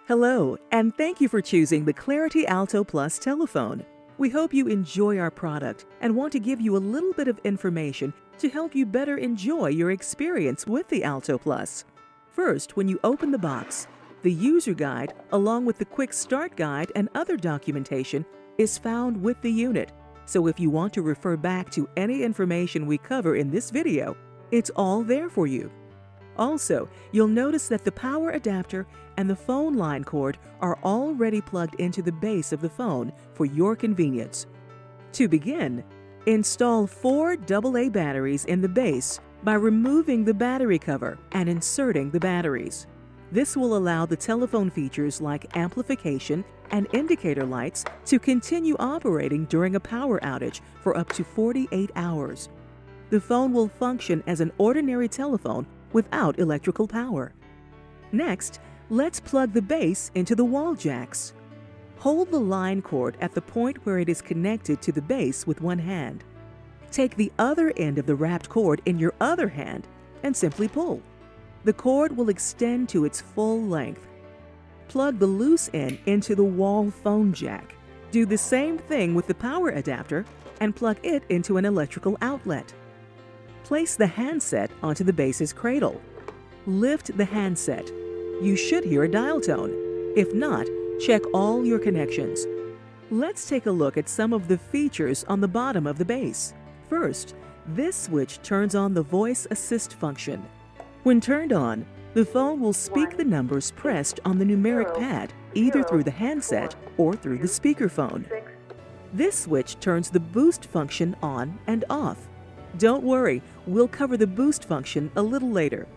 Hello, and thank you for choosing the Clarity Alto Plus telephone. We hope you enjoy our product and want to give you a little bit of information to help you better enjoy your experience with the Alto Plus. First, when you open the box, the user guide, along with the quick start guide and other documentation, is found with the unit. So if you want to refer back to any information we cover in this video, it's all there for you. Also, you'll notice that the power adapter and the phone line cord are already plugged into the base of the phone for your convenience. To begin, install 4 AA batteries in the base by removing the battery cover and inserting the batteries. This will allow the telephone features like amplification and indicator lights to continue operating during a power outage for up to 48 hours. The phone will function as an ordinary telephone without electrical power. Next, let's plug the base into the wall jacks. Hold the line cord at the point where it is connected to the base with one hand. Take the other end of the wrapped cord in your other hand and simply pull. The cord will extend to its full length. Plug the loose end into the wall phone jack. Do the same thing with the power adapter and plug it into an electrical outlet. Place the handset onto the base's cradle. Lift the handset. You should hear a dial tone. If not, check all your connections. Let's take a look at some of the features on the bottom of the base. First, this switch turns on the voice assist function. When turned on, the phone will speak the numbers pressed on the numeric pad, either through the handset or through the speakerphone. This switch turns the boost function on and off. Don't worry, we'll cover the boost function a little later.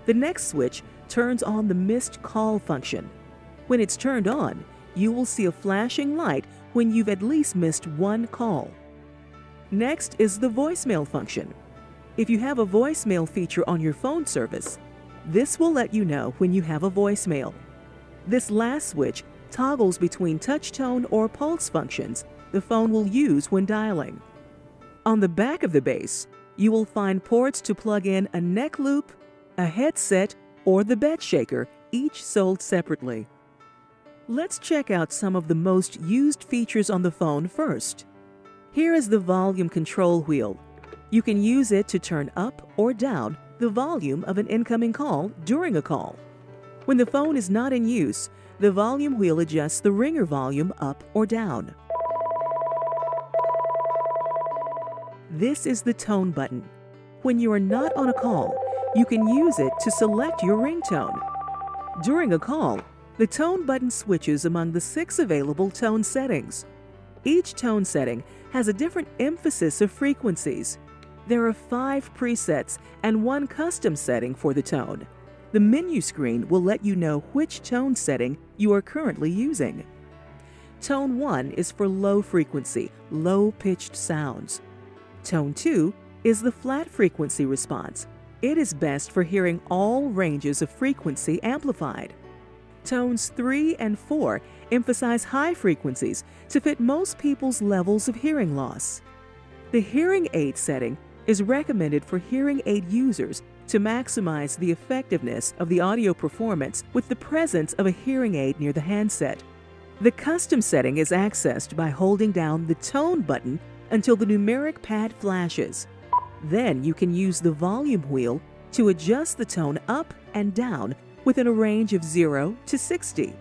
The next switch turns on the missed call function. When it's turned on, you will see a flashing light when you've at least missed one call. Next is the voicemail function. If you have a voicemail feature on your phone service, this will let you know when you have a voicemail. This last switch toggles between touch tone or pulse functions the phone will use when dialing. On the back of the base, you will find ports to plug in a neck loop, a headset, or the bed shaker, each sold separately. Let's check out some of the most used features on the phone first. Here is the volume control wheel. You can use it to turn up or down the volume of an incoming call during a call. When the phone is not in use, the volume wheel adjusts the ringer volume up or down. This is the tone button. When you are not on a call, you can use it to select your ringtone. During a call, the tone button switches among the 6 available tone settings. Each tone setting has a different emphasis of frequencies. There are 5 presets and 1 custom setting for the tone. The menu screen will let you know which tone setting you are currently using. Tone 1 is for low frequency, low-pitched sounds. Tone 2 is the flat frequency response. It is best for hearing all ranges of frequency amplified. Tones 3 and 4 emphasize high frequencies to fit most people's levels of hearing loss. The hearing aid setting is recommended for hearing aid users to maximize the effectiveness of the audio performance with the presence of a hearing aid near the handset. The custom setting is accessed by holding down the tone button until the numeric pad flashes. Then you can use the volume wheel to adjust the tone up and down within a range of 0 to 60.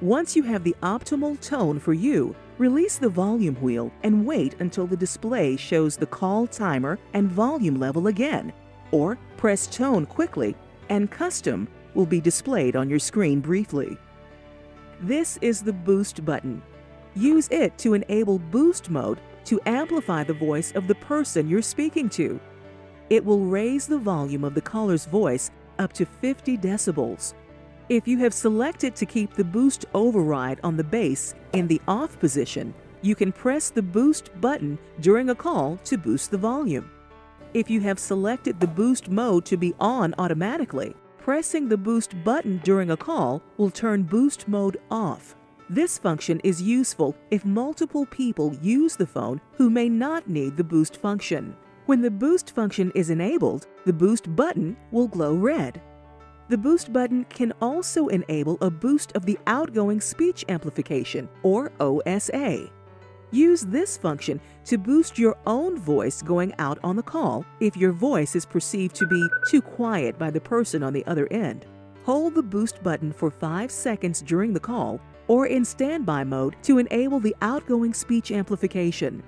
Once you have the optimal tone for you, release the volume wheel and wait until the display shows the call timer and volume level again, or press tone quickly and custom will be displayed on your screen briefly. This is the boost button. Use it to enable boost mode to amplify the voice of the person you're speaking to. It will raise the volume of the caller's voice up to 50 decibels. If you have selected to keep the boost override on the base in the off position, you can press the boost button during a call to boost the volume. If you have selected the boost mode to be on automatically, pressing the boost button during a call will turn boost mode off. This function is useful if multiple people use the phone who may not need the boost function. When the boost function is enabled, the boost button will glow red. The boost button can also enable a boost of the outgoing speech amplification, or OSA. Use this function to boost your own voice going out on the call if your voice is perceived to be too quiet by the person on the other end. Hold the boost button for 5 seconds during the call or in standby mode to enable the outgoing speech amplification.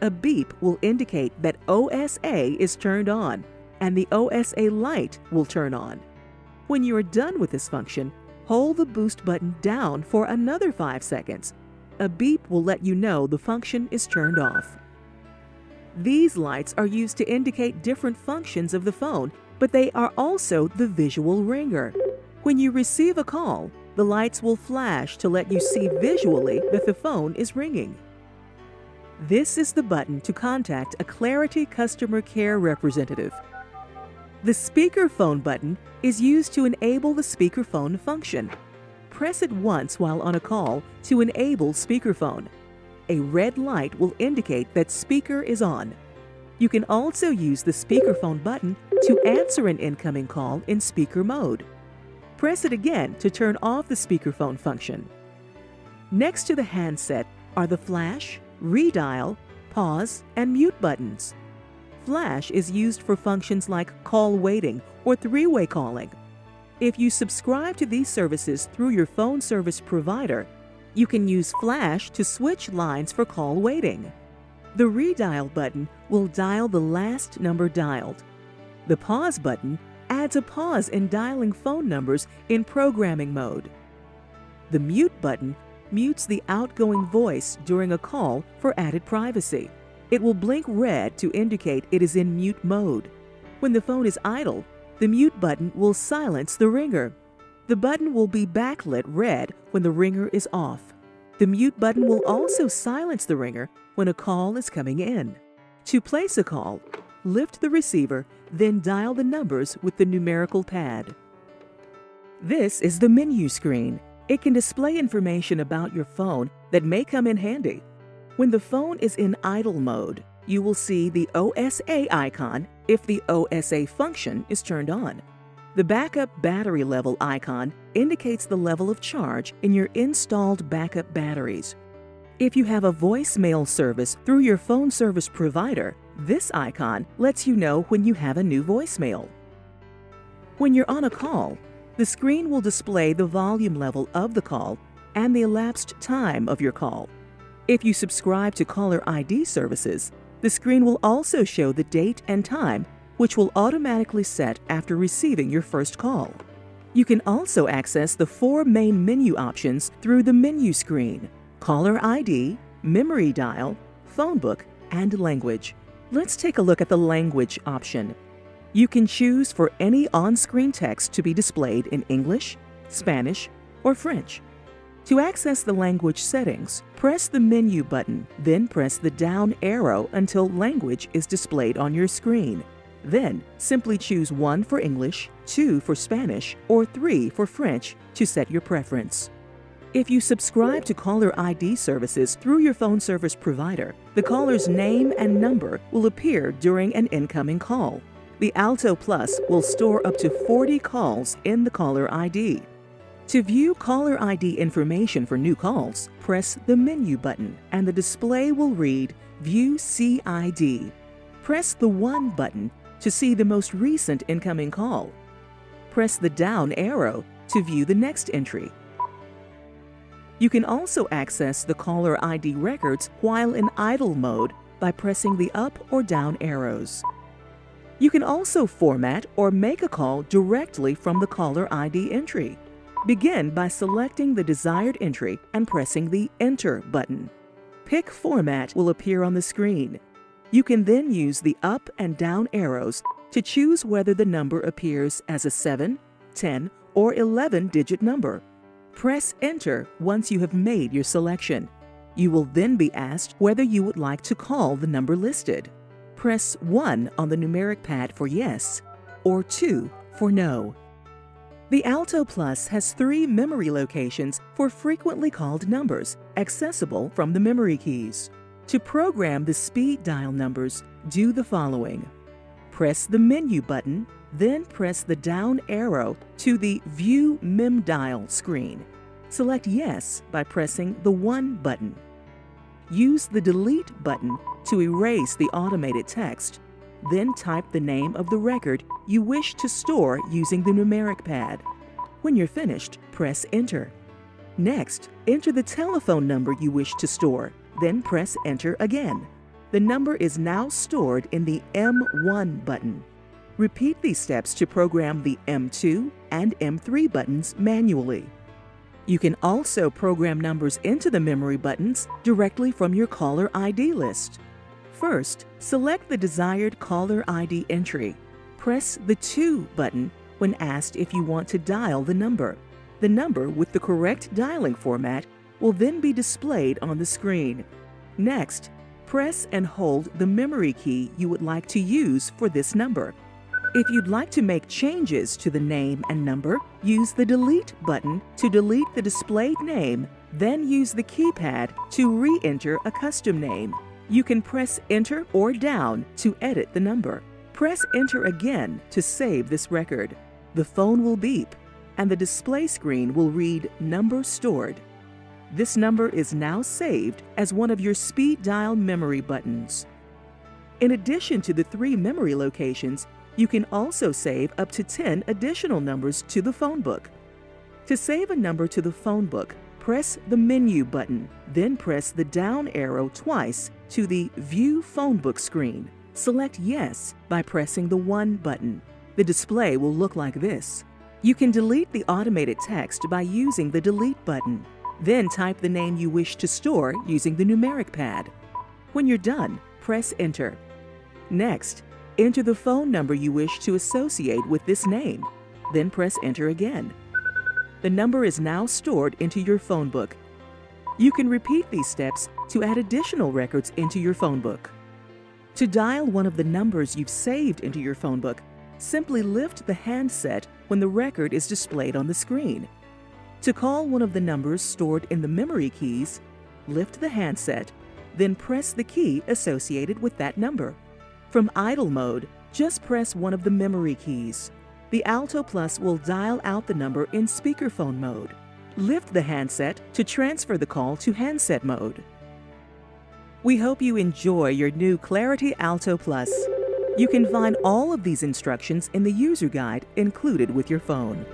A beep will indicate that OSA is turned on, and the OSA light will turn on. When you are done with this function, hold the boost button down for another 5 seconds. A beep will let you know the function is turned off. These lights are used to indicate different functions of the phone, but they are also the visual ringer. When you receive a call, the lights will flash to let you see visually that the phone is ringing. This is the button to contact a Clarity customer care representative. The speakerphone button is used to enable the speakerphone function. Press it once while on a call to enable speakerphone. A red light will indicate that speaker is on. You can also use the speakerphone button to answer an incoming call in speaker mode. Press it again to turn off the speakerphone function. Next to the handset are the flash, redial, pause, and mute buttons. Flash is used for functions like call waiting or three-way calling. If you subscribe to these services through your phone service provider, you can use Flash to switch lines for call waiting. The redial button will dial the last number dialed. The pause button adds a pause in dialing phone numbers in programming mode. The mute button mutes the outgoing voice during a call for added privacy. It will blink red to indicate it is in mute mode. When the phone is idle, the mute button will silence the ringer. The button will be backlit red when the ringer is off. The mute button will also silence the ringer when a call is coming in. To place a call, lift the receiver, then dial the numbers with the numerical pad. This is the menu screen. It can display information about your phone that may come in handy. When the phone is in idle mode, you will see the OSA icon if the OSA function is turned on. The backup battery level icon indicates the level of charge in your installed backup batteries. If you have a voicemail service through your phone service provider, this icon lets you know when you have a new voicemail. When you're on a call, the screen will display the volume level of the call and the elapsed time of your call. If you subscribe to caller ID services, the screen will also show the date and time, which will automatically set after receiving your first call. You can also access the 4 main menu options through the menu screen: caller ID, memory dial, Phonebook, and language. Let's take a look at the language option. You can choose for any on-screen text to be displayed in English, Spanish, or French. To access the language settings, press the menu button, then press the down arrow until language is displayed on your screen. Then, simply choose 1 for English, 2 for Spanish, or 3 for French to set your preference. If you subscribe to caller ID services through your phone service provider, the caller's name and number will appear during an incoming call. The Alto Plus will store up to 40 calls in the caller ID. To view caller ID information for new calls, press the menu button and the display will read View CID. Press the 1 button to see the most recent incoming call. Press the down arrow to view the next entry. You can also access the caller ID records while in idle mode by pressing the up or down arrows. You can also format or make a call directly from the caller ID entry. Begin by selecting the desired entry and pressing the Enter button. Pick Format will appear on the screen. You can then use the up and down arrows to choose whether the number appears as a 7, 10, or 11-digit number. Press Enter once you have made your selection. You will then be asked whether you would like to call the number listed. Press 1 on the numeric pad for yes, or 2 for no. The Alto Plus has 3 memory locations for frequently called numbers, accessible from the memory keys. To program the speed dial numbers, do the following. Press the menu button, then press the down arrow to the View Mem Dial screen. Select Yes by pressing the 1 button. Use the Delete button to erase the automated text. Then type the name of the record you wish to store using the numeric pad. When you're finished, press Enter. Next, enter the telephone number you wish to store, then press Enter again. The number is now stored in the M1 button. Repeat these steps to program the M2 and M3 buttons manually. You can also program numbers into the memory buttons directly from your caller ID list. First, select the desired caller ID entry. Press the 2 button when asked if you want to dial the number. The number with the correct dialing format will then be displayed on the screen. Next, press and hold the memory key you would like to use for this number. If you'd like to make changes to the name and number, use the Delete button to delete the displayed name, then use the keypad to re-enter a custom name. You can press Enter or Down to edit the number. Press Enter again to save this record. The phone will beep, and the display screen will read Number Stored. This number is now saved as one of your speed dial memory buttons. In addition to the 3 memory locations, you can also save up to 10 additional numbers to the Phonebook. To save a number to the Phonebook, press the Menu button, then press the down arrow twice to the View Phonebook screen. Select Yes by pressing the 1 button. The display will look like this. You can delete the automated text by using the Delete button. Then type the name you wish to store using the numeric pad. When you're done, press Enter. Next, enter the phone number you wish to associate with this name. Then press Enter again. The number is now stored into your Phonebook. You can repeat these steps to add additional records into your Phonebook. To dial one of the numbers you've saved into your Phonebook, simply lift the handset when the record is displayed on the screen. To call one of the numbers stored in the memory keys, lift the handset, then press the key associated with that number. From idle mode, just press one of the memory keys. The Alto Plus will dial out the number in speakerphone mode. Lift the handset to transfer the call to handset mode. We hope you enjoy your new Clarity Alto Plus. You can find all of these instructions in the user guide included with your phone.